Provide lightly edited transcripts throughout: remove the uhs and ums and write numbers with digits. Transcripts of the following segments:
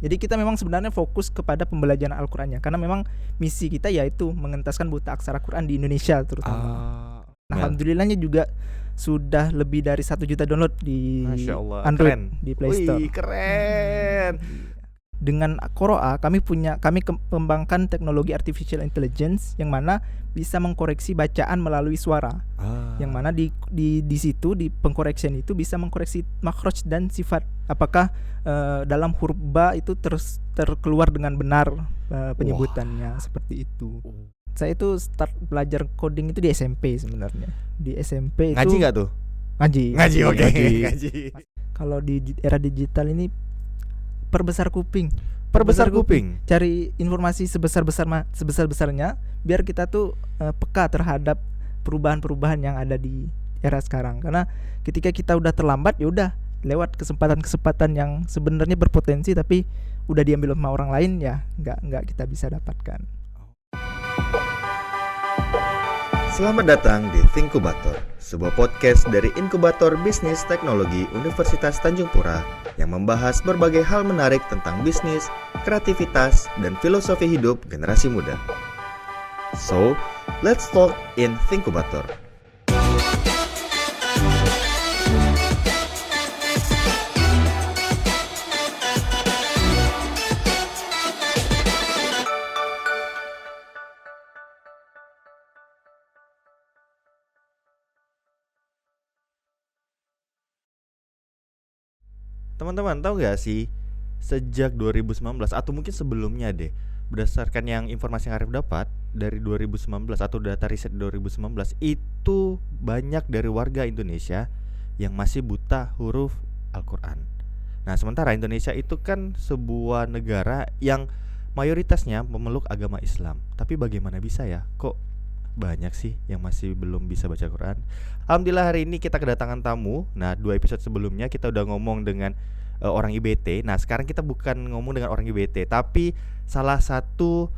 Jadi kita memang sebenarnya fokus kepada pembelajaran Al-Qur'annya karena memang misi kita yaitu mengentaskan buta aksara Quran di Indonesia terutama. Alhamdulillahnya juga sudah lebih dari 1 juta download di Masya Allah, Android keren. di Play Store. Wih, keren. Dengan Qoro'a kami kembangkan teknologi artificial intelligence yang mana bisa mengkoreksi bacaan melalui suara. Yang mana di situ di pengkoreksian itu bisa mengkoreksi makhraj dan sifat. Apakah dalam huruf ba itu terkeluar dengan benar penyebutannya seperti itu. Saya itu start belajar coding itu di SMP sebenarnya. Di SMP itu ngaji nggak tuh? Ngaji, oke. Ngaji. Kalau di era digital ini perbesar kuping. Cari informasi sebesar-besarnya biar kita tuh peka terhadap perubahan-perubahan yang ada di era sekarang. Karena ketika kita udah terlambat ya udah lewat kesempatan-kesempatan yang sebenarnya berpotensi tapi udah diambil sama orang lain ya nggak kita bisa dapatkan. Selamat datang di Thinkubator, sebuah podcast dari Inkubator Bisnis Teknologi Universitas Tanjung Pura yang membahas berbagai hal menarik tentang bisnis, kreativitas, dan filosofi hidup generasi muda. So, let's talk in Thinkubator. Teman-teman tahu nggak sih, sejak 2019 atau mungkin sebelumnya deh, berdasarkan yang informasi yang Arif dapat dari 2019 atau data riset 2019, itu banyak dari warga Indonesia yang masih buta huruf Al-Quran. Nah, sementara Indonesia itu kan sebuah negara yang mayoritasnya memeluk agama Islam. Tapi bagaimana bisa ya, kok banyak sih yang masih belum bisa baca Quran. Alhamdulillah hari ini kita kedatangan tamu. Nah, 2 episode sebelumnya kita udah ngomong dengan orang IBT. Nah, sekarang kita bukan ngomong dengan orang IBT, tapi salah satu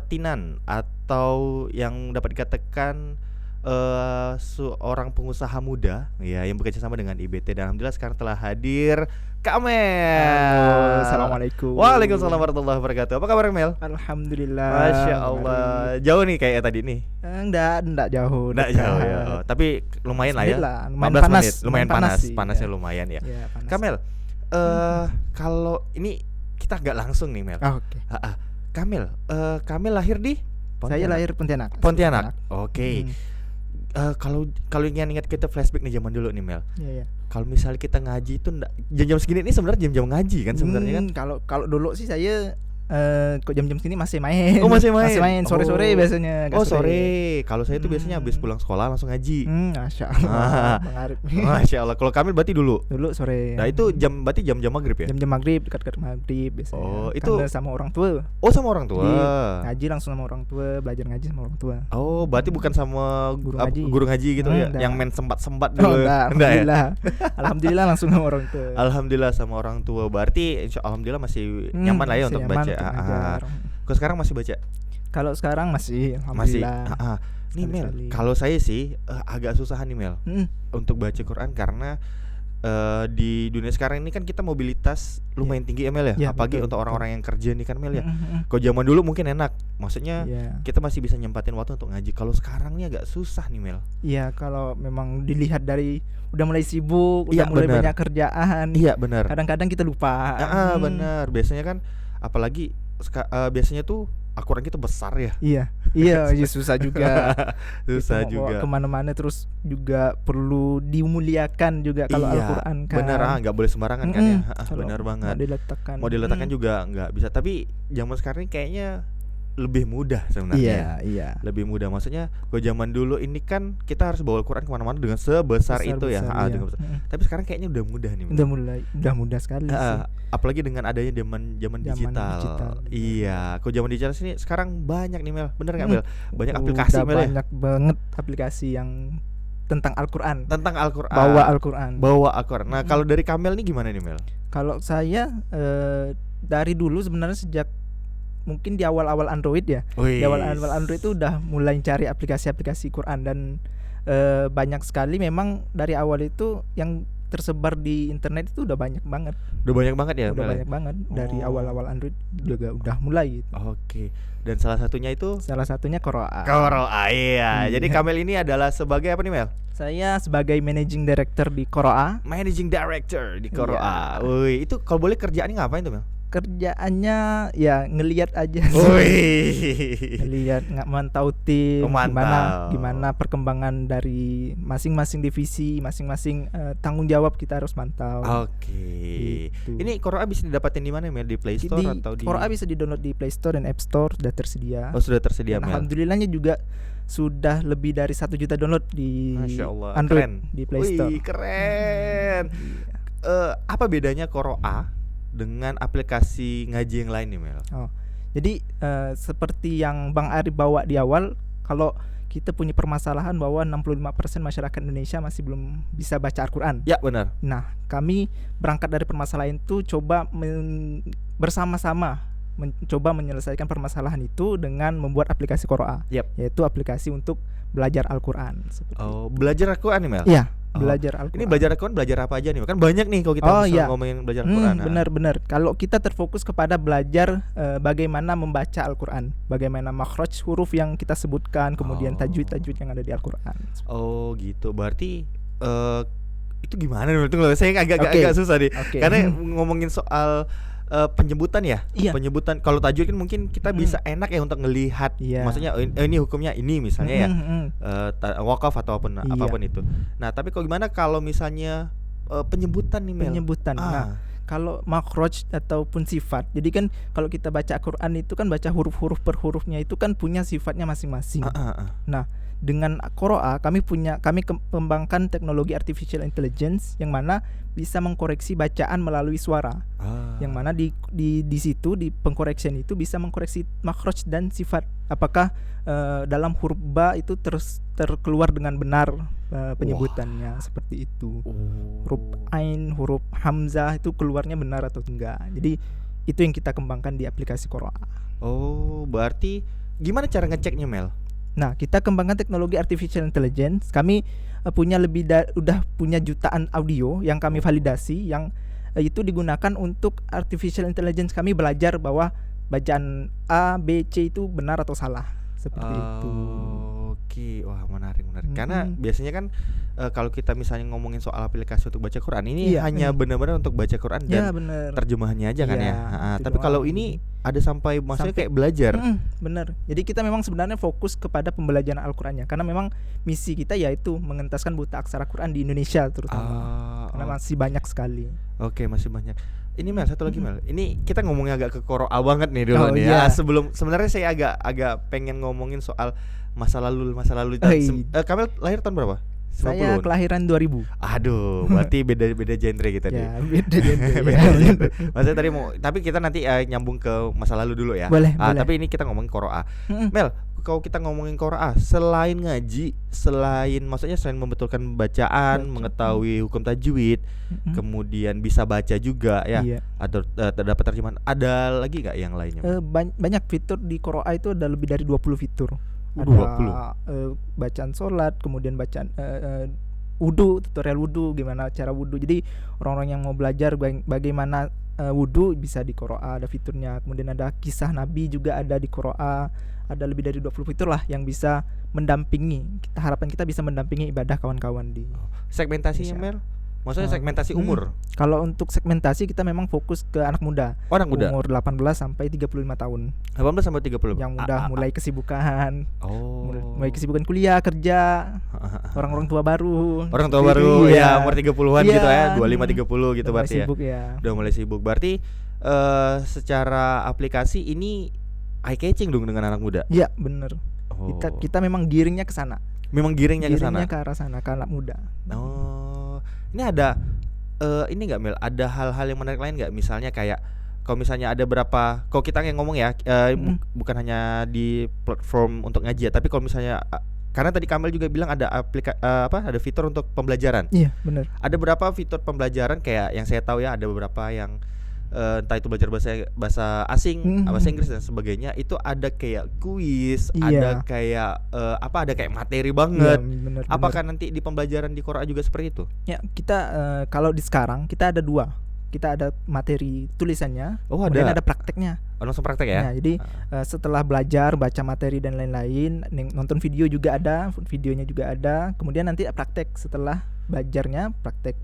tinan atau yang dapat dikatakan seorang pengusaha muda ya yang bekerja sama dengan IBT. Dan alhamdulillah sekarang telah hadir Kamel. Halo, assalamualaikum. Waalaikumsalam warahmatullahi wabarakatuh. Apa kabar Kamel? Alhamdulillah. Masya Allah. Jauh nih kayak tadi nih. Enggak jauh. Enggak jauh ya. Oh, tapi lumayan lah ya. Lumayan 15 panas. menit. Lumayan panas. Sih, Panasnya ya. lumayan ya. Ya, panas. Kamel, kalau ini kita agak langsung nih Mel. Oke. Kamel, Kamel lahir di Saya lahir Pontianak. Oke. Kalau ingat kita flashback nih zaman dulu nih Mel. Iya. Kalau misalnya kita ngaji itu jam-jam segini ini sebenarnya jam-jam ngaji kan sebenarnya kan. Kalau dulu sih saya kok jam-jam segini masih main. Oh, masih main. Sore-sore biasanya. Oh, sore. Kalau saya itu biasanya habis pulang sekolah langsung ngaji. Masya Allah. Bang Arif. Masya Allah. Kalau Kamil berarti dulu sore. Nah, itu berarti jam maghrib ya? Jam maghrib, dekat maghrib biasanya. Oh, itu karena sama orang tua. Oh, sama orang tua. Ngaji langsung sama orang tua, belajar ngaji sama orang tua. Oh, berarti bukan sama guru ngaji gitu ya? Enggak. Yang main sempat dulu. Enggak ya? Alhamdulillah langsung sama orang tua. Alhamdulillah sama orang tua. Berarti alhamdulillah masih nyaman lah ya untuk baca. Kok sekarang masih baca? Kalau sekarang masih alhamdulillah. Nih Mel, kalau saya sih agak susah nih Mel untuk baca Quran karena di dunia sekarang ini kan kita mobilitas lumayan tinggi ya Mel ya, apalagi untuk orang-orang yang kerja nih kan Mel ya. Kalau zaman dulu mungkin enak, maksudnya kita masih bisa nyempatin waktu untuk ngaji. Kalau sekarang nih agak susah nih Mel. Iya, kalau memang dilihat dari udah mulai sibuk, udah mulai banyak kerjaan. Iya benar. Kadang-kadang kita lupa. Benar. Biasanya kan apalagi biasanya tuh Al-Quran kita besar ya. Iya, susah juga. Susah juga. Kemana-mana terus juga perlu dimuliakan juga kalau Al-Quran kan. Bener, nggak boleh sembarangan kan ya. Benar banget. Mau diletakkan juga nggak bisa. Tapi zaman sekarang ini kayaknya lebih mudah sebenarnya. Iya. Lebih mudah, maksudnya kalau zaman dulu ini kan kita harus bawa Al-Quran kemana-mana dengan sebesar itu ya. Dengan besar. Tapi sekarang kayaknya udah mudah nih. Udah mudah sekali sih. Apalagi dengan adanya zaman digital. Iya, kalau zaman digital sini sekarang banyak nih Mel. Bener nggak Mel? Banyak aplikasi Mel. Banyak banget aplikasi yang tentang Al-Quran. Bawa Al-Quran. Nah, kalau dari Kamel nih gimana nih Mel? Kalau saya dari dulu sebenarnya sejak mungkin di awal-awal Android ya. Di awal-awal Android itu udah mulai cari aplikasi-aplikasi Quran dan banyak sekali memang dari awal itu yang tersebar di internet itu udah banyak banget. Udah banyak banget ya, Udah Mel? banyak banget dari Oh. awal-awal Android juga udah mulai gitu. Oke. Dan salah satunya itu Salah satunya Koroa. Koroa, iya. Iya. Jadi Kamel ini adalah sebagai apa nih, Mel? Saya sebagai managing director di Koroa. Managing Director di Koroa. Iya. Wih, itu kalau boleh kerjaannya ngapain tuh, Mel? Kerjaannya ya ngelihat aja sih. Wih. Ngelihat mantau tim, Oh, mantau. gimana perkembangan dari masing-masing divisi, masing-masing tanggung jawab kita harus mantau. Oke. Gitu. Ini Koroa bisa didapatin di mana, Mel? Di Play Store Di atau di Koroa bisa di-download di Play Store dan App Store, sudah tersedia. Oh, sudah tersedia, Dan Mel. alhamdulillahnya juga sudah lebih dari 1 juta download di Masya Allah, Android keren. di Play Store. Wih, keren. Iya. Apa bedanya Koroa dengan aplikasi ngaji yang lain nih, Mel? Jadi seperti yang Bang Arif bawa di awal, kalau kita punya permasalahan bahwa 65% masyarakat Indonesia masih belum bisa baca Al-Quran. Ya, benar. Nah, kami berangkat dari permasalahan itu coba bersama-sama mencoba menyelesaikan permasalahan itu dengan membuat aplikasi Koroa, Yap. yaitu aplikasi untuk belajar Al-Quran seperti Oh, belajar Al-Quran nih, Mel? Iya, Oh. belajar Al-Quran. Ini belajar Al-Quran belajar apa aja nih? Kan banyak nih kalau kita Iya. ngomongin belajar Al-Quran. Nah. Benar-benar. Kalau kita terfokus kepada belajar bagaimana membaca Al-Quran, bagaimana makhraj huruf yang kita sebutkan, kemudian tajwid-tajwid yang ada di Al-Quran. Oh, gitu. Berarti itu gimana nih? Tunggu, saya Oke. agak susah nih. Oke. Karena ngomongin soal penyebutan ya. Iya. Penyebutan kalau tajwid kan mungkin kita bisa enak ya untuk ngelihat. Iya. Maksudnya ini hukumnya ini misalnya ya. Wakaf ataupun Iya. apapun itu. Nah, tapi kalau gimana kalau misalnya penyebutan nih, Mel? Penyebutan. Nah, kalau makhraj ataupun sifat. Jadi kan kalau kita baca Al-Quran itu kan baca huruf-huruf per hurufnya itu kan punya sifatnya masing-masing. Nah, dengan Koroa kami kembangkan teknologi artificial intelligence yang mana bisa mengkoreksi bacaan melalui suara. Yang mana di situ di pengkoreksian itu bisa mengkoreksi makhraj dan sifat. Apakah dalam huruf ba itu terkeluar dengan benar penyebutannya seperti itu. Huruf ain, huruf hamzah itu keluarnya benar atau enggak. Jadi itu yang kita kembangkan di aplikasi Koroa. Oh, berarti gimana cara ngeceknya, Mel? Nah, kita kembangkan teknologi artificial intelligence. Kami udah punya jutaan audio yang kami validasi, yang itu digunakan untuk artificial intelligence kami belajar bahwa bacaan A, B, C itu benar atau salah. Seperti itu. Oke, wah menarik. Karena biasanya kan kalau kita misalnya ngomongin soal aplikasi untuk baca Quran ini hanya benar-benar untuk baca Quran dan terjemahannya aja kan ya. Tapi kalau ini ada sampai maksudnya kayak belajar. Benar. Jadi kita memang sebenarnya fokus kepada pembelajaran Al-Qur'annya karena memang misi kita yaitu mengentaskan buta aksara Quran di Indonesia terutama. Karena masih banyak sekali. Oke, masih banyak. Ini Mel, satu lagi Mel. Ini kita ngomongnya agak ke Koroa banget nih dulu nih. Iya. Sebelum sebenarnya saya agak pengen ngomongin soal masa lalu. Kamel lahir tahun berapa? Saya kelahiran 2000. Aduh, berarti beda genre kita nih. Ya, beda genre. Maksudnya tadi tapi kita nanti nyambung ke masa lalu dulu ya. Boleh. Tapi ini kita ngomongin Koroa. Mel, kalau kita ngomongin Koroa, selain ngaji, selain membetulkan bacaan, mengetahui hukum tajwid, kemudian bisa baca juga ya, atau terdapat terjemahan, ada lagi nggak yang lainnya? Banyak fitur di Koroa itu ada lebih dari 20 fitur. Ada 20. Bacaan sholat, kemudian bacaan wudu, tutorial wudu, gimana cara wudu. Jadi orang-orang yang mau belajar bagaimana wudu bisa di Koroa, ada fiturnya. Kemudian ada kisah Nabi juga ada di Koroa. Ada lebih dari 20 fitur lah yang bisa mendampingi. Harapan kita bisa mendampingi ibadah kawan-kawan di segmentasinya, Mel. Maksudnya segmentasi umur. Kalau untuk segmentasi kita memang fokus ke anak muda. Oh, anak muda. Umur 18 sampai 35 tahun. 18 sampai 30. Yang udah mulai kesibukan. Oh. Mulai kesibukan kuliah, kerja. Orang-orang tua baru. Orang tua baru ya, umur 30-an gitu ya, 25 30 gitu berarti sibuk ya. Udah mulai sibuk. Berarti secara aplikasi ini eye catching dong dengan anak muda. Iya, bener. Kita memang giringnya ke sana. Memang giringnya ke sana. Giringnya ke arah sana, ke anak muda. Ini ada ini nggak, Mel? Ada hal-hal yang menarik lain nggak? Misalnya kayak kalau misalnya ada berapa, kalau kita yang ngomong ya, bukan hanya di platform untuk ngaji ya, tapi kalau misalnya karena tadi Kamel juga bilang ada ada fitur untuk pembelajaran. Iya, benar. Ada berapa fitur pembelajaran kayak yang saya tahu ya, ada beberapa yang entah itu belajar bahasa asing, bahasa Inggris dan sebagainya, itu ada kayak kuis, ada kayak ada kayak materi banget. Bener, Apakah nanti di pembelajaran di Qura'a juga seperti itu? Ya, kita kalau di sekarang kita ada 2. Kita ada materi tulisannya, kemudian ada prakteknya. Langsung praktek ya? Nah, jadi setelah belajar, baca materi dan lain-lain, nonton video juga ada, videonya juga ada. Kemudian nanti praktek setelah belajarnya, praktek.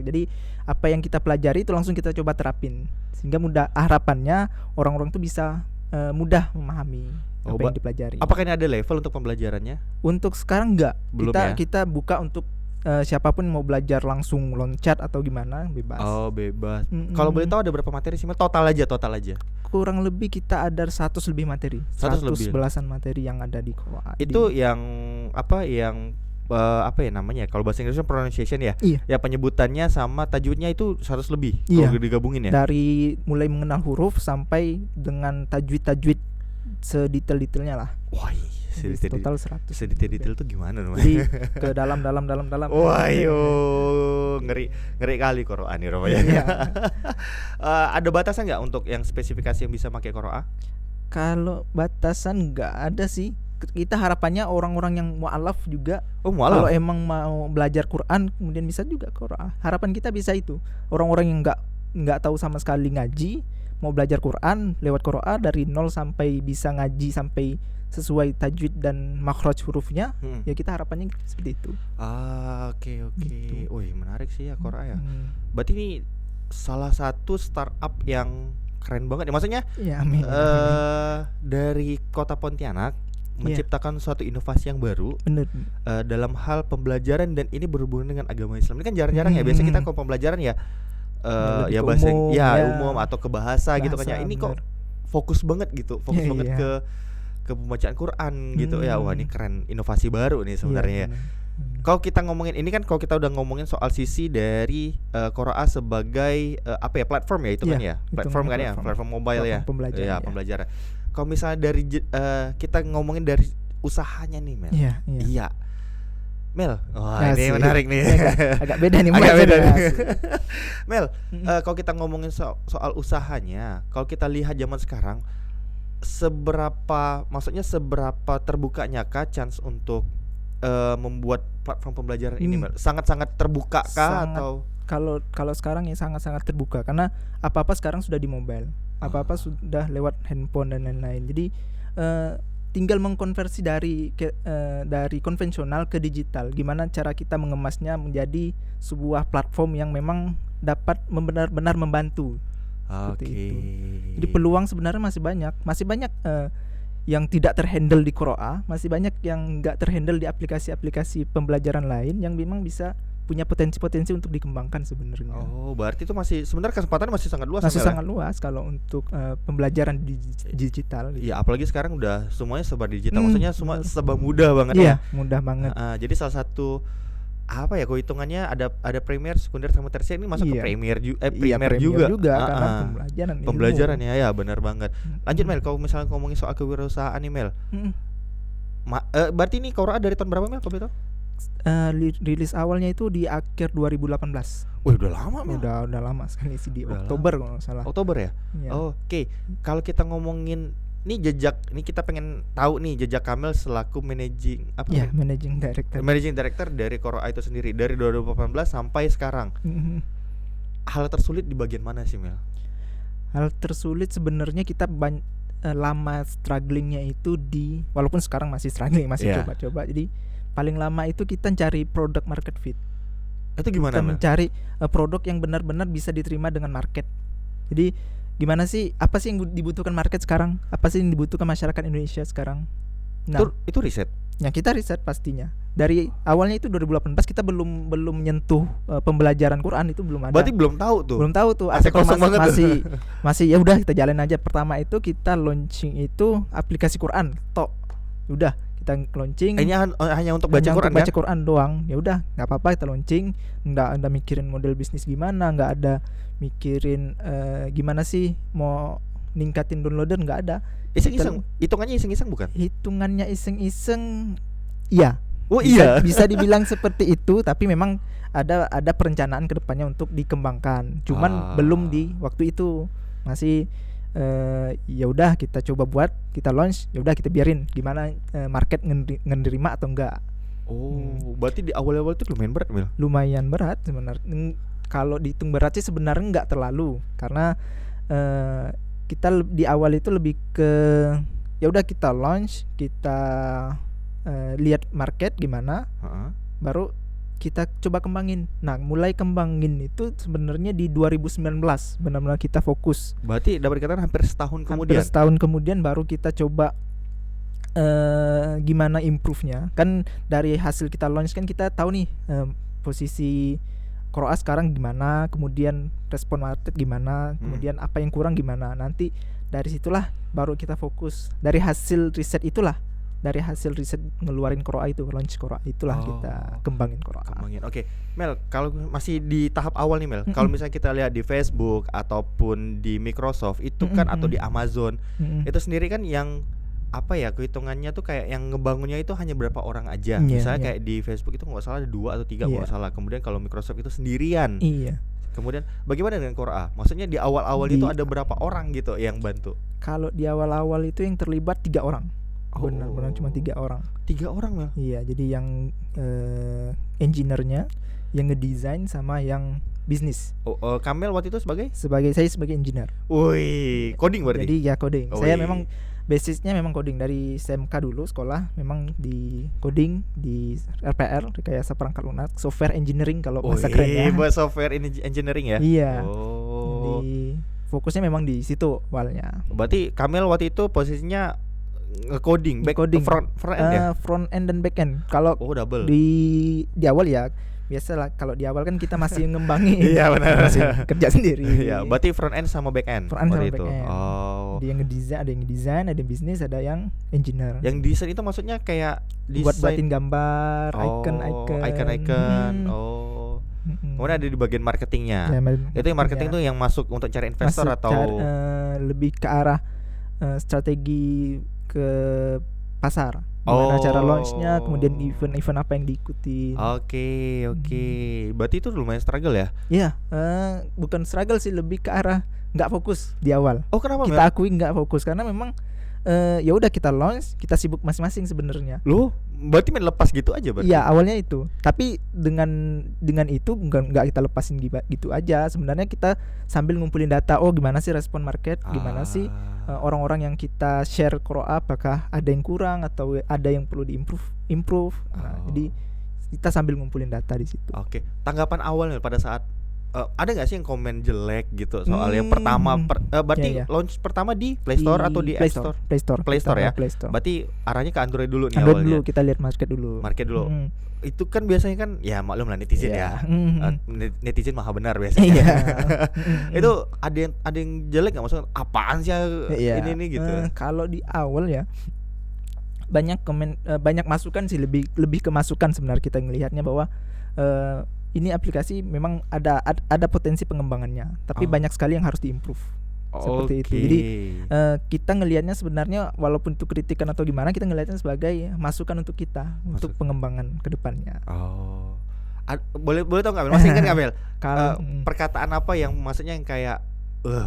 Jadi apa yang kita pelajari itu langsung kita coba terapin, sehingga harapannya orang-orang tuh bisa mudah memahami apa yang dipelajari. Apakah ini ada level untuk pembelajarannya? Untuk sekarang enggak. Belum ya? Kita buka untuk siapapun mau belajar langsung loncat atau gimana, bebas. Oh, bebas. Kalau boleh tahu ada berapa materi sih? Total aja. Kurang lebih kita ada 100 lebih materi. 100 lebih. Belasan materi yang ada di Qura'a. Itu yang namanya? Kalau bahasa Inggrisnya pronunciation ya? Iya. Ya, penyebutannya sama tajwidnya itu 100 lebih. Iya. Kalau digabungin ya? Dari mulai mengenal huruf sampai dengan tajwid sedetail-detailnya lah. Wah, total 100. Sedetail-detail tuh gimana namanya? Jadi ke dalam. Wah, ngeri kali Qura'a nih rupanya. Iya. Ada batasan nggak untuk yang spesifikasi yang bisa pakai Qura'a? Kalau batasan nggak ada sih. Kita harapannya orang-orang yang mu'alaf juga, mu'alaf. kalau emang mau belajar Quran kemudian bisa juga Qura'a. Harapan kita bisa itu. Orang-orang yang nggak tahu sama sekali ngaji, mau belajar Quran lewat Qura'a dari 0 sampai bisa ngaji sampai sesuai tajwid dan makhraj hurufnya, ya kita harapannya seperti itu. Oke. Gitu. Wih, menarik sih ya Qura'a ya. Berarti ini salah satu startup yang keren banget ya. Maksudnya ya, amin. Dari kota Pontianak menciptakan suatu inovasi yang baru. Bener. Dalam hal pembelajaran, dan ini berhubungan dengan agama Islam. Ini kan jarang-jarang ya. Biasanya kita kalau pembelajaran ya bahasa umum atau ke bahasa gitu kan ya. Ini kok fokus banget gitu. Fokus banget ke pembacaan Quran gitu ya. Wah, ini keren, inovasi baru nih sebenarnya. Kalau kita ngomongin ini kan, kalau kita udah ngomongin soal sisi dari Qura'a sebagai platform ya, itu kan ya, platform kan ya, platform mobile ya, pembelajaran. Kalau misalnya dari kita ngomongin dari usahanya nih, Mel. Iya. Mel, ini menarik nih. Agak beda nih. Mel, kalau kita ngomongin soal usahanya, kalau kita lihat zaman sekarang, seberapa terbukanya kah chance untuk membuat platform pembelajaran ini, Mel? Sangat-sangat terbuka kah atau? Kalau sekarang ya sangat-sangat terbuka, karena apa-apa sekarang sudah di mobile. Apa-apa sudah lewat handphone dan lain-lain. Jadi tinggal mengkonversi dari konvensional ke digital. Gimana cara kita mengemasnya menjadi sebuah platform yang memang dapat benar-benar membantu. Itu. Jadi peluang sebenarnya masih banyak yang tidak terhandle di Qura'a, masih banyak yang nggak terhandle di aplikasi-aplikasi pembelajaran lain yang memang bisa punya potensi-potensi untuk dikembangkan sebenarnya. Oh, berarti itu masih sebenarnya kesempatannya masih sangat luas. Masih sangat luas kalau untuk pembelajaran digital. Iya, apalagi sekarang udah semuanya serba digital. Maksudnya semua serba mudah banget ya. Mudah banget. Jadi salah satu kalau hitungannya ada premier, sekunder sama tersier, ini masuk ke premier juga karena pembelajaran ya, benar banget. Lanjut, Mel, kalau misalnya ngomongin soal kewirausahaan nih, Mel. Berarti ini Qura'a dari tahun berapa, Mel, kalau begitu? Rilis awalnya itu di akhir 2018. Wih, udah lama, Mel. Udah lama sekali sih, di Oktober kalau nggak salah. Oktober ya? Oke. Kalau kita ngomongin ini kita pengen tahu nih jejak Kamil selaku managing director dari Qura'a itu sendiri dari 2018 sampai sekarang. Hal tersulit di bagian mana sih, Mel? Hal tersulit sebenarnya kita lama strugglingnya itu walaupun sekarang masih struggling, masih coba-coba. Jadi paling lama itu kita cari product market fit. Itu gimana? Kita mencari produk yang benar-benar bisa diterima dengan market. Jadi gimana sih, apa sih yang dibutuhkan market sekarang? Apa sih yang dibutuhkan masyarakat Indonesia sekarang? Nah, itu riset. Ya, kita riset pastinya. Dari awalnya itu 2018 kita belum menyentuh pembelajaran Quran, itu belum ada. Berarti belum tahu tuh. Masih ya udah kita jalan aja. Pertama itu kita launching itu aplikasi Quran tok. Udah kita launching hanya untuk baca Quran, baca Quran doang. Ya udah, nggak apa-apa, kita launching, nggak ada mikirin model bisnis gimana, nggak ada mikirin gimana sih mau ningkatin downloader, nggak ada. Iseng-iseng, hitungannya iseng-iseng bukan? Hitungannya iseng-iseng, iya. Oh iya. Bisa dibilang seperti itu, tapi memang ada perencanaan kedepannya untuk dikembangkan. Cuman belum di waktu itu, masih ya udah kita coba buat, kita launch, ya udah kita biarin gimana market ngenerima atau enggak. Berarti di awal-awal itu lumayan berat, Mel. Lumayan berat sebenarnya. Kalau dihitung berat sih sebenarnya enggak terlalu, karena kita di awal itu lebih ke ya udah kita launch, kita lihat market gimana, baru kita coba kembangin. Nah, mulai kembangin itu sebenarnya di 2019 benar-benar kita fokus. Berarti dapat dikatakan hampir setahun kemudian. Hampir setahun kemudian baru kita coba gimana improve-nya. Kan dari hasil kita launch kan kita tahu nih posisi Qoroa sekarang gimana, kemudian respon market gimana, kemudian apa yang kurang gimana. Nanti dari situlah baru kita fokus. Dari hasil riset itulah, dari hasil riset ngeluarin Qoroa itu, launch Qoroa itulah kita kembangin Qoroa. Oke. Mel, kalau masih di tahap awal nih Mel, kalau misalnya kita lihat di Facebook ataupun di Microsoft itu kan atau di Amazon, itu sendiri kan yang apa ya, kehitungannya tuh kayak yang ngebangunnya itu hanya berapa orang aja. Misalnya kayak di Facebook itu nggak salah ada 2 atau 3 nggak salah. Kemudian kalau Microsoft itu sendirian. Kemudian bagaimana dengan Qoroa? Maksudnya di awal-awal itu ada berapa orang gitu yang bantu? Kalau di awal-awal itu yang terlibat 3 orang. Benar-benar cuma 3 orang. 3 orang Mel? Iya, jadi yang engineer-nya, yang ngedesain sama yang bisnis. Kamel waktu itu saya sebagai engineer. Wih, coding berarti? Jadi ya coding. Saya memang basisnya memang coding dari SMK dulu, sekolah memang di coding di RPR, rekayasa perangkat lunak, software engineering kalau bahasa kerennya. Software engineering ya? Iya. Jadi fokusnya memang di situ awalnya. Berarti Kamel waktu itu posisinya nge-coding, front end ya? Front end dan back end. Kalau double. Di awal ya biasalah, kalau di awal kan kita masih ngembangin. Iya benar. Masih kerja sendiri. Iya, berarti front end sama back end. Front end sama back itu. end. Ada yang ngedesain, ada yang bisnis, ada yang engineer. Yang desain itu maksudnya kayak buat buatin gambar, icon. Kemudian ada di bagian marketingnya. Itu yang marketing tuh yang masuk untuk cari investor atau lebih ke arah strategi ke pasar. Gimana cara launchnya, kemudian event apa yang diikuti. Oke. Berarti itu lumayan struggle ya? Iya, bukan struggle sih, lebih ke arah nggak fokus di awal. Kenapa? Kita akui nggak fokus karena memang ya udah kita launch, kita sibuk masing-masing sebenarnya. Loh, berarti main lepas gitu aja berarti? Iya, awalnya itu. Tapi dengan itu nggak kita lepasin gitu aja. Sebenarnya kita sambil ngumpulin data. Gimana sih respon market? Gimana sih orang-orang yang kita share Qoroa, apakah ada yang kurang atau ada yang perlu diimprove. Jadi kita sambil ngumpulin data di situ. Oke. Tanggapan awalnya pada saat ada nggak sih yang komen jelek gitu soal yang pertama berarti launch pertama di Play Store atau di App Store? Play Store ya. Play Store. Berarti arahnya ke Android dulu nih Android awalnya. dulu, kita lihat market dulu. Itu kan biasanya kan ya maklum lah netizen ya. Netizen maha benar biasanya. Itu ada yang jelek nggak, maksudnya apaan sih ini gitu? Kalau di awal ya banyak komen, banyak masukan sih, lebih ke masukan sebenarnya kita ngelihatnya bahwa ini aplikasi memang ada potensi pengembangannya, tapi banyak sekali yang harus diimprove. Seperti itu. Jadi kita ngelihatnya sebenarnya walaupun itu kritikan atau gimana, kita ngelihatnya sebagai masukan untuk kita untuk pengembangan kedepannya. Boleh tahu nggak, Mel? Masih ingat nggak, Mel? Perkataan apa yang maksudnya yang kayak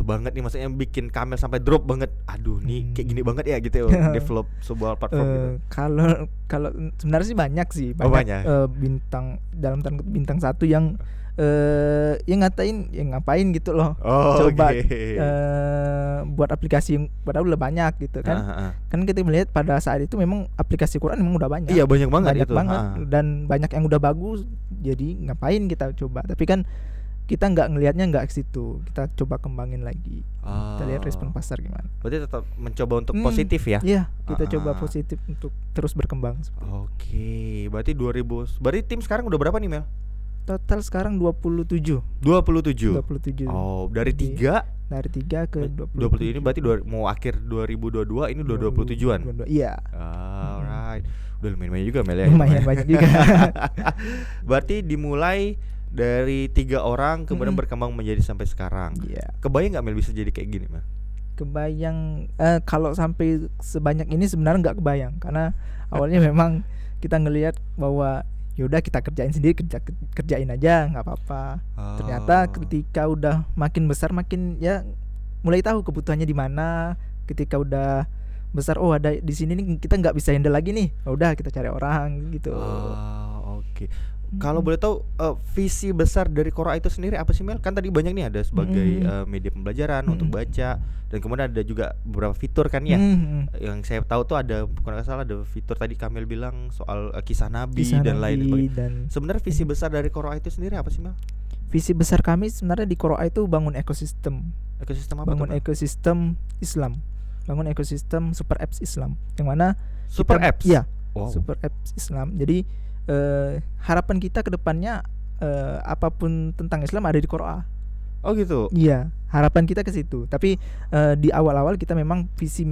banget nih, maksudnya yang bikin Kamel sampai drop banget. Aduh nih kayak gini banget ya gitu develop sebuah platform gitu. Kalau sebenarnya sih banyak bintang dalam tanda bintang 1 yang ngapain gitu loh. Coba buat aplikasi yang padahal udah banyak gitu kan. Kan kita melihat pada saat itu memang aplikasi Quran memang udah banyak. Iya, banyak banget itu. Dan banyak yang udah bagus. Jadi ngapain kita coba. Tapi kan kita nggak ngelihatnya nggak ke situ, kita coba kembangin lagi. Kita lihat respon pasar gimana. Berarti tetap mencoba untuk positif ya? Iya, kita coba positif untuk terus berkembang. Oke, berarti tim sekarang udah berapa nih, Mel? Total sekarang 27. Dari 3 ke 27. Ini berarti mau akhir 2022 ini udah 27-an. Iya. Alright. Udah lumayan juga, Mel ya. Lumayan banyak juga. Berarti dimulai dari 3 orang kemudian berkembang menjadi sampai sekarang. Kebayang nggak, Mel, bisa jadi kayak gini, Mel? Kebayang. Kalau sampai sebanyak ini sebenarnya nggak kebayang, karena awalnya memang kita ngelihat bahwa yaudah kita kerjain sendiri, kerjain aja nggak apa-apa. Ternyata ketika udah makin besar, makin ya mulai tahu kebutuhannya di mana. Ketika udah besar, oh ada di sini nih kita nggak bisa handle lagi nih, udah kita cari orang gitu. Oke. Kalau boleh tahu visi besar dari Quora itu sendiri apa sih, Mel? Kan tadi banyak nih, ada sebagai media pembelajaran untuk baca, dan kemudian ada juga beberapa fitur kan ya. Yang saya tahu tuh ada, bukan salah, ada fitur tadi Kamil bilang soal kisah Nabi dan lain sebagainya. Sebenarnya visi besar dari Quora itu sendiri apa sih, Mel? Visi besar kami sebenarnya di Quora itu bangun ekosistem. Ekosistem apa? Bangun ekosistem Islam. Bangun ekosistem super apps Islam. Yang mana super apps? Iya. Wow. Super apps Islam. Jadi harapan kita ke depannya apapun tentang Islam ada di Quora. Oh gitu. Iya, harapan kita ke situ. Tapi di awal-awal kita memang visi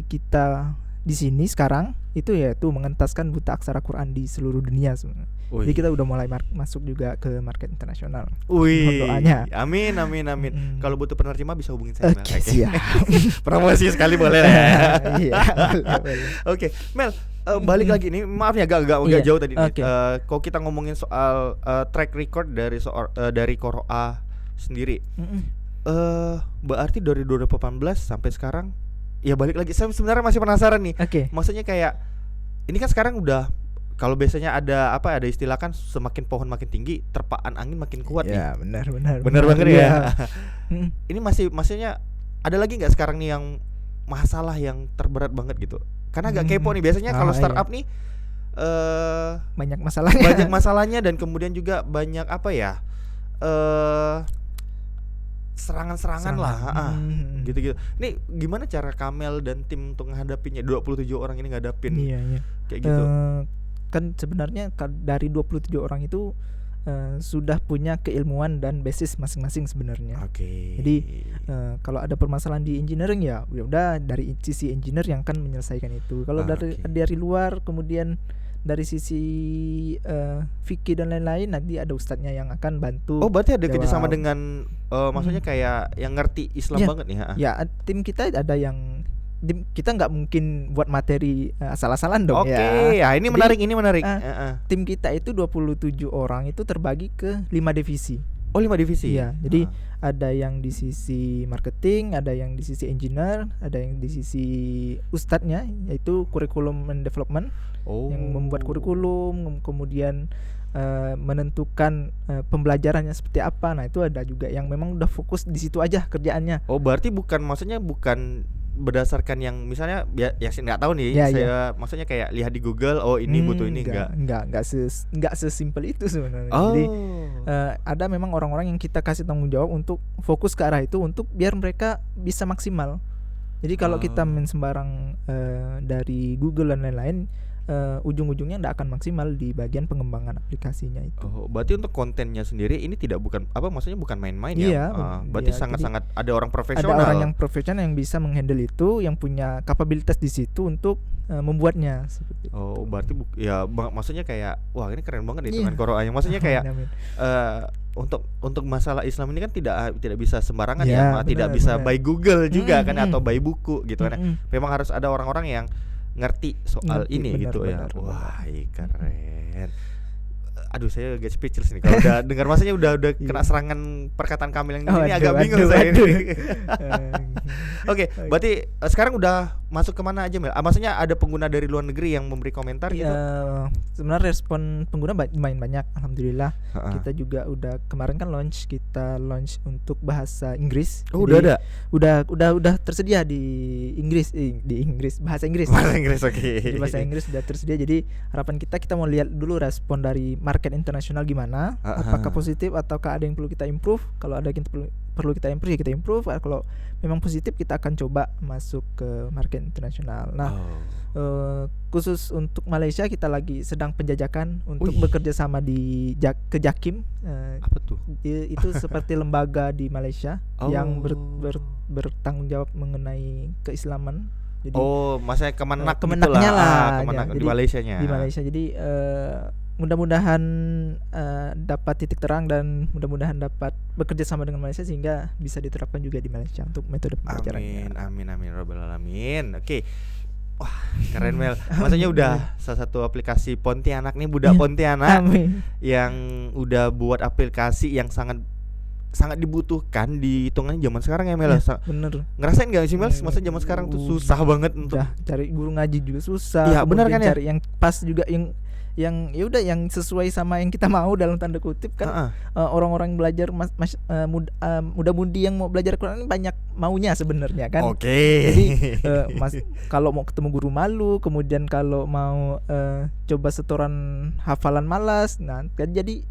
kita di sini sekarang itu yaitu mengentaskan buta aksara Quran di seluruh dunia sebenarnya. Jadi kita udah mulai masuk juga ke market internasional. Doanya. Amin. Kalau butuh penerjemah bisa hubungin saya. Oke, siap. Promosi sekali boleh lah. Iya. Oke, Mel, balik lagi nih, maaf ya agak jauh tadi. Kalau kita ngomongin soal track record dari Quora sendiri, berarti dari 2018 sampai sekarang, ya balik lagi. Saya sebenarnya masih penasaran nih. Maksudnya kayak ini kan sekarang udah, kalau biasanya ada istilah kan, semakin pohon makin tinggi, terpaan angin makin kuat nih. Ya, benar banget ya. Ini maksudnya ada lagi nggak sekarang nih yang masalah yang terberat banget gitu? Karena agak kepo nih, biasanya kalau startup nih banyak masalahnya dan kemudian juga banyak serangan lah, gitu. Nih gimana cara Kamel dan tim untuk menghadapinya? 27 orang ini ngadapin kayak gitu. Kan sebenarnya dari 27 orang itu sudah punya keilmuan dan basis masing-masing sebenarnya. Jadi kalau ada permasalahan di engineering ya udah dari sisi engineer yang akan menyelesaikan itu. Kalau dari luar, kemudian dari sisi fikih dan lain-lain, nanti ada ustadznya yang akan bantu. Oh, berarti ada kerjasama dengan maksudnya kayak yang ngerti Islam banget nih. Ya, tim kita ada yang kita nggak mungkin buat materi asal-asalan dong. Ini menarik. Tim kita itu 27 orang itu terbagi ke 5 divisi. Oh, 5 divisi. Iya, jadi ada yang di sisi marketing, ada yang di sisi engineer, ada yang di sisi ustadznya yaitu curriculum and development, yang membuat kurikulum, kemudian menentukan pembelajarannya seperti apa. Nah, itu ada juga yang memang udah fokus di situ aja kerjaannya. Oh, berarti bukan berdasarkan yang misalnya ya nggak tahu nih, maksudnya kayak lihat di Google, ini butuh ini, enggak sesimpel itu sebenarnya. Jadi ada memang orang-orang yang kita kasih tanggung jawab untuk fokus ke arah itu, untuk biar mereka bisa maksimal. Jadi kalau kita main sembarang dari Google dan lain-lain, ujung-ujungnya tidak akan maksimal di bagian pengembangan aplikasinya itu. Berarti untuk kontennya sendiri ini maksudnya bukan main-main ya? Berarti sangat-sangat ada orang profesional. Ada orang yang profesional yang bisa menghandle itu, yang punya kapabilitas di situ untuk membuatnya seperti itu. Berarti maksudnya kayak wah, ini keren banget itu kan Quora. Maksudnya kayak untuk masalah Islam ini kan tidak bisa sembarangan tidak bisa by Google juga kan, atau by buku gitu kan. Memang harus ada orang-orang yang ngerti soal ini gitu ya. Wah, keren. Aduh, saya agak speechless nih kalau udah dengar, maksudnya udah kena serangan perkataan Kamil yang ini, agak bingung saya ini. Oke, berarti sekarang udah masuk kemana aja, Mel? Maksudnya ada pengguna dari luar negeri yang memberi komentar gitu? Sebenarnya respon pengguna lumayan banyak, alhamdulillah. Kita juga udah kemarin kan launch untuk bahasa Inggris. Udah ada? Udah tersedia di Inggris, bahasa Inggris. Bahasa Inggris, Di bahasa Inggris sudah tersedia. Jadi harapan kita mau lihat dulu respon dari market internasional gimana, apakah positif ataukah ada yang perlu kita improve. Kalau ada yang perlu kita improve, ya kita improve. Kalau memang positif, kita akan coba masuk ke market internasional. Nah, khusus untuk Malaysia kita lagi sedang penjajakan untuk bekerja sama ke Jakim. Apa tuh? Itu seperti lembaga di Malaysia yang bertanggung jawab mengenai keislaman. Jadi, maksudnya kemenaknya lah, Kemenak di Malaysianya. Di Malaysia. Jadi mudah-mudahan dapat titik terang dan mudah-mudahan dapat bekerja sama dengan Malaysia sehingga bisa diterapkan juga di Malaysia untuk metode pembelajarannya. Amin rabbal alamin. Oke. Keren Mel. Maksudnya udah salah satu aplikasi Pontianak nih, budak Iya. Pontianak Amin. yang udah buat aplikasi yang sangat dibutuhkan di hitungannya zaman sekarang ya Mel. Iya, bener. Ngerasain gak sih Mel? Iya, Masa zaman sekarang tuh susah banget untuk Udah cari guru ngaji juga susah. Iya, benar Kemudian kan ya? cari yang pas juga, yang ya udah yang sesuai sama yang kita mau dalam tanda kutip kan. Heeh. Orang-orang belajar muda-mudi yang mau belajar Quran ini banyak maunya sebenarnya kan. Oke. Jadi mas kalau mau ketemu guru malu, kemudian kalau mau coba setoran hafalan malas, nah kan jadi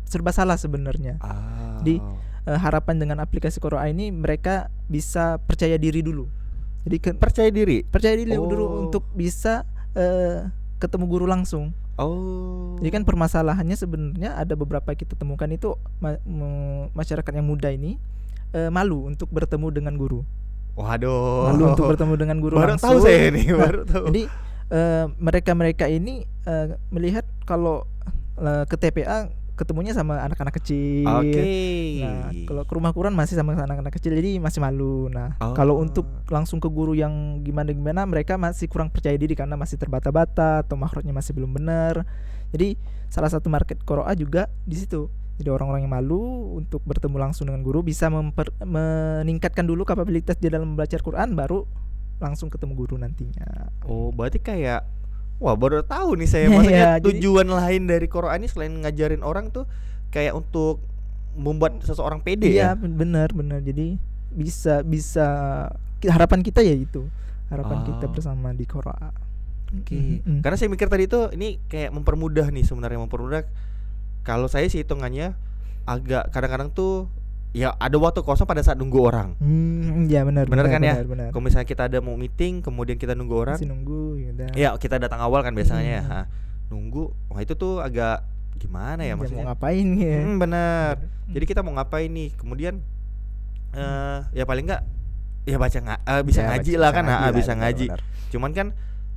serba salah sebenarnya. Jadi harapan dengan aplikasi Qur'an ini mereka bisa percaya diri dulu. Jadi percaya diri. dulu untuk bisa ketemu guru langsung. Jadi kan permasalahannya sebenarnya ada beberapa kita temukan itu masyarakat yang muda ini malu untuk bertemu dengan guru. Waduh. Malu untuk bertemu dengan guru baru langsung. tahu saya ini, baru tahu. Jadi mereka ini melihat kalau ke TPA ketemunya sama anak-anak kecil. Nah, kalau ke rumah Quran masih sama anak-anak kecil, jadi masih malu. Nah, kalau untuk langsung ke guru yang gimana mereka masih kurang percaya diri karena masih terbata-bata atau makhrajnya masih belum benar. Jadi salah satu market Qur'an juga di situ. Jadi orang-orang yang malu untuk bertemu langsung dengan guru bisa meningkatkan dulu kapabilitas dia dalam belajar Quran, baru langsung ketemu guru nantinya. Berarti kayak wah, baru tahu nih saya. Maksudnya Iya, tujuan lain dari Qur'an ini selain ngajarin orang tuh kayak untuk membuat seseorang pede ya. Iya, benar. Jadi bisa harapan kita ya itu. Harapan kita bersama di Qur'an. Oke. Karena saya mikir tadi tuh ini kayak mempermudah nih sebenarnya, kalau saya sih hitungannya agak kadang-kadang tuh ya ada waktu kosong pada saat nunggu orang. Ya benar kan ya? Benar. Kalau misalnya kita ada mau meeting, kemudian kita nunggu orang. Masih nunggu ya. Ya kita datang awal kan biasanya ya. Nunggu, wah itu tuh agak gimana ya maksudnya? Mau ngapain ya? Benar. Jadi kita mau ngapain nih? Kemudian ya paling enggak ya bisa ngaji lah kan, bisa ngaji. Benar. Cuman kan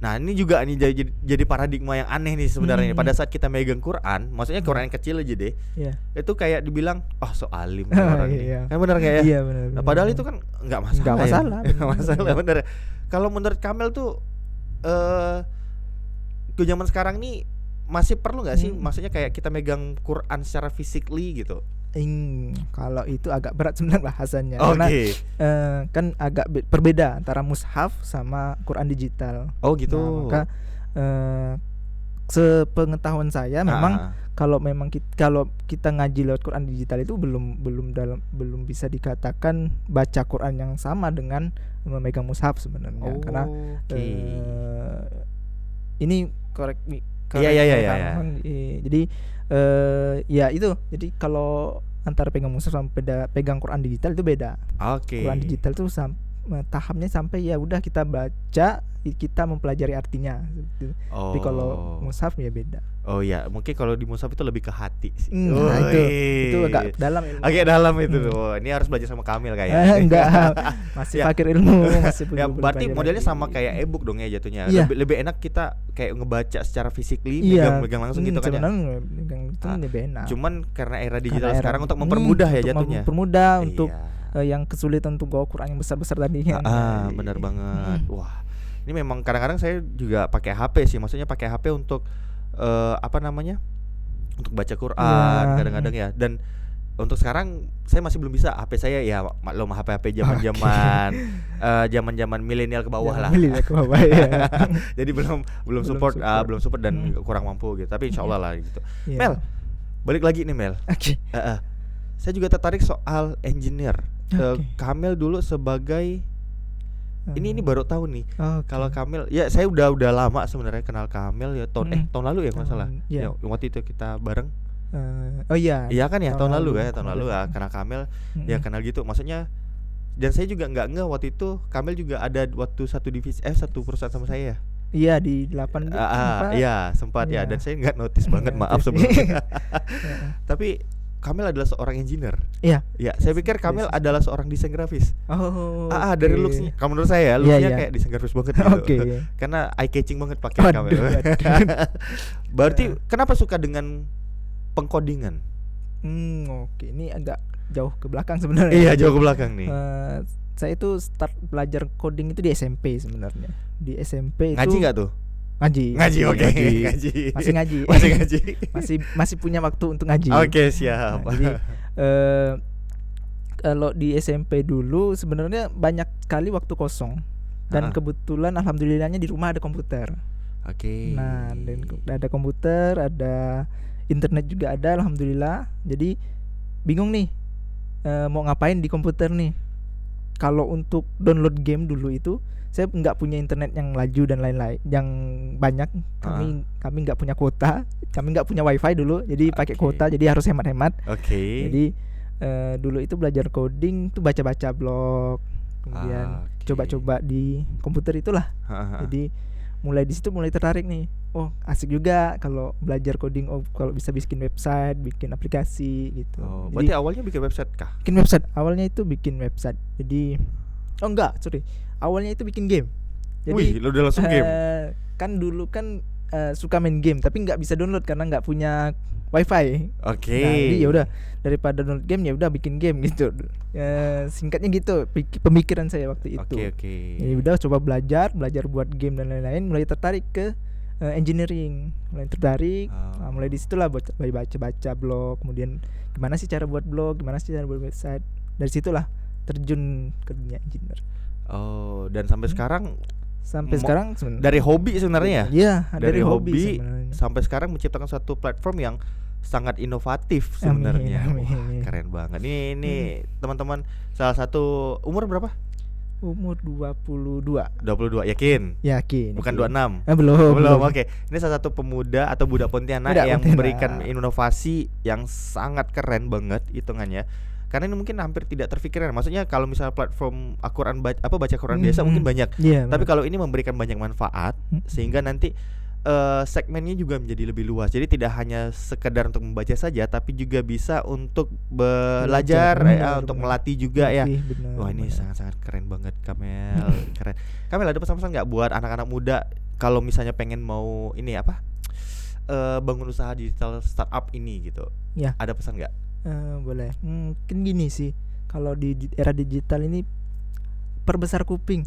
nah ini juga nih jadi paradigma yang aneh nih sebenarnya. Pada saat kita megang Quran, maksudnya Quran yang kecil aja deh. Iya. Itu kayak dibilang so alim nih orang ini. Kan benar kayak. Iya benar. Nah, padahal itu kan enggak masalah. Enggak masalah bener. Kalau menurut Kamel tuh ke zaman sekarang nih masih perlu enggak sih maksudnya kayak kita megang Quran secara physically gitu? Kalau itu agak berat sebenarnya bahasannya. Karena kan agak berbeda antara mushaf sama Quran digital. Gitu. Nah, maka sepengetahuan saya memang kalau kita ngaji lewat Quran digital itu belum bisa dikatakan baca Quran yang sama dengan memegang mushaf sebenarnya. Karena ini correct me. Iya. Jadi ya itu. Jadi kalau antara pegang mushaf sama pegang Quran digital itu beda. Quran digital itu tahapnya sampai ya udah kita baca, kita mempelajari artinya. Tapi kalau mushaf ya beda. Mungkin kalau di mushaf itu lebih ke hati sih. Itu agak dalam ilmu. Agak dalam itu tuh. Ini harus belajar sama Kamil kayaknya. Enggak, masih fakir ilmu, masih ya, berarti modelnya sama kayak e-book dong ya jatuhnya. Lebih enak kita kayak ngebaca secara physically, megang langsung gitu kan ya. Megang itu lebih enak. Cuman karena era digital sekarang untuk mempermudah ya jatuhnya. Mempermudah untuk yang kesulitan untuk bawa Quran yang besar-besar tadi kan. Benar banget. Wah. Ini memang kadang-kadang saya juga pakai HP sih. Maksudnya pakai HP untuk untuk baca Quran kadang-kadang ya. Dan untuk sekarang saya masih belum bisa. HP saya ya maklum HP zaman-zaman milenial ke bawah lah. Milenial ke bawah ya. Jadi belum support dan kurang mampu gitu. Tapi insyaallah lah gitu. Mel, balik lagi nih Mel. Saya juga tertarik soal engineer. Kamel dulu sebagai ini baru tahu nih. Kalau Kamel ya saya udah lama sebenarnya kenal Kamel ya tahun lalu ya masalah. Ya waktu itu kita bareng. Iya kan ya tahun lalu ya kenal Kamel ya kenal gitu maksudnya. Dan saya juga nggak ngeh waktu itu Kamel juga ada waktu satu perusahaan sama saya. Iya di 8 iya sempat ya dan saya nggak notice banget maaf sebelumnya. Tapi Kamel adalah seorang engineer. Iya. Ya, saya pikir Kamel adalah seorang desain grafis. Dari looks-nya. Kalau menurut saya looks-nya kayak desain grafis banget gitu. Karena eye catching banget pakai Kamel. Berarti kenapa suka dengan pengkodingan? Ini agak jauh ke belakang sebenarnya. Iya, jauh ke belakang nih. Saya itu start belajar coding itu di SMP sebenarnya. Di SMP itu Ngaji nggak tuh? Ngaji. Ngaji, oke. Ngaji. Ngaji. Masih ngaji. Masih ngaji. masih punya waktu untuk ngaji. Oke, siap. Nah, jadi kalau di SMP dulu sebenarnya banyak sekali waktu kosong dan kebetulan alhamdulillahnya di rumah ada komputer. Oke. Nah, dan ada komputer, ada internet juga ada, alhamdulillah. Jadi bingung nih mau ngapain di komputer nih. Kalau untuk download game dulu itu saya nggak punya internet yang laju dan lain-lain, yang banyak. Kami nggak punya kuota, kami nggak punya wifi dulu, jadi pakai kuota, jadi harus hemat-hemat. Oke. Jadi dulu itu belajar coding tuh baca-baca blog, kemudian coba-coba di komputer itulah. Jadi mulai di situ mulai tertarik nih. Oh, asik juga kalau belajar coding. Oh, kalau bisa bikin website, bikin aplikasi gitu. Oh, Jadi, berarti awalnya bikin website kah? bikin website. Awalnya itu bikin website. Jadi sorry. Awalnya itu bikin game. Jadi Wih, lu udah langsung game. Kan dulu kan suka main game tapi nggak bisa download karena nggak punya wifi. Oke. Nah, jadi ya udah daripada download game ya udah bikin game gitu. Singkatnya gitu pemikiran saya waktu itu. Oke. Jadi udah coba belajar buat game dan lain-lain, mulai tertarik ke engineering, mulai tertarik. Nah, mulai di situlah baca blog, kemudian gimana sih cara buat blog, gimana sih cara buat website. Dari situlah terjun ke dunia engineer. Oh, dan sampai sekarang Sekarang dari hobi sebenarnya ya? Iya, dari hobi sebenarnya. sampai sekarang menciptakan suatu platform yang sangat inovatif sebenarnya. Amin. Wah, keren banget. Ini teman-teman, salah satu umur berapa? Umur 22. 22, yakin? Yakin. Bukan yakin. 26. Belum. Oke. Ini salah satu pemuda atau budak Pontianak Budak yang Pontianak. memberikan inovasi yang sangat keren banget hitungannya. Karena ini mungkin hampir tidak terfikirkan. Maksudnya kalau misalnya platform Al-Quran baca Quran biasa mungkin banyak. Yeah, tapi kalau ini memberikan banyak manfaat sehingga nanti segmennya juga menjadi lebih luas. Jadi tidak hanya sekedar untuk membaca saja, tapi juga bisa untuk belajar, untuk melatih juga ya. Benar, Wah, ini sangat-sangat keren banget, Kamel. Keren. Kamel, ada pesan-pesan nggak buat anak-anak muda kalau misalnya pengen mau ini apa? Bangun usaha digital startup ini gitu. Ya. Ada pesan nggak? Boleh. Mungkin gini sih, kalau di era digital ini perbesar kuping.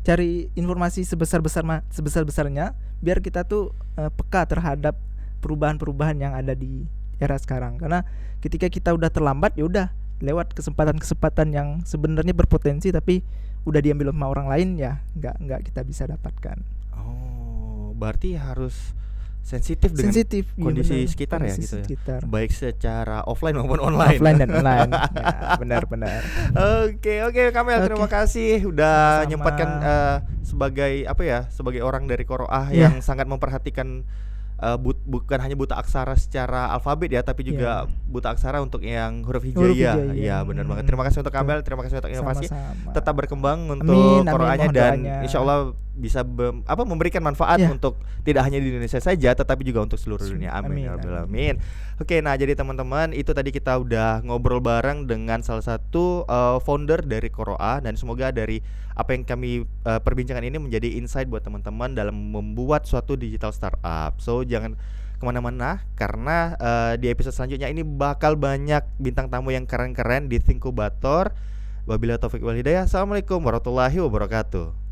Cari informasi sebesar-besarnya biar kita tuh peka terhadap perubahan-perubahan yang ada di era sekarang. Karena ketika kita udah terlambat, ya udah lewat kesempatan-kesempatan yang sebenarnya berpotensi tapi udah diambil sama orang lain, ya nggak kita bisa dapatkan. Oh, berarti harus sensitif dengan kondisi sekitar ya gitu ya. Baik secara offline maupun online. Offline dan online. Ya, benar. Oke, Kamel, terima kasih udah Sama-sama. nyempatkan sebagai orang dari Qoroah Ya. yang sangat memperhatikan bukan hanya buta aksara secara alfabet ya, tapi juga buta aksara untuk yang huruf hijaiyah. Iya, benar banget. Terima kasih untuk Kamel, terima kasih untuk inovasi. Sama-sama. Tetap berkembang untuk Qoroahnya dan doanya. insyaallah bisa memberikan manfaat untuk tidak hanya di Indonesia saja tetapi juga untuk seluruh dunia. Amin ya rabbal alamin. Oke, nah jadi teman-teman, itu tadi kita udah ngobrol bareng dengan salah satu founder dari Qoroah, dan semoga dari apa yang kami perbincangkan ini menjadi insight buat teman-teman dalam membuat suatu digital startup. So jangan kemana-mana karena di episode selanjutnya ini bakal banyak bintang tamu yang keren-keren di Thinkubator. Wabillahi taufiq wal hidayah. Assalamualaikum warahmatullahi wabarakatuh.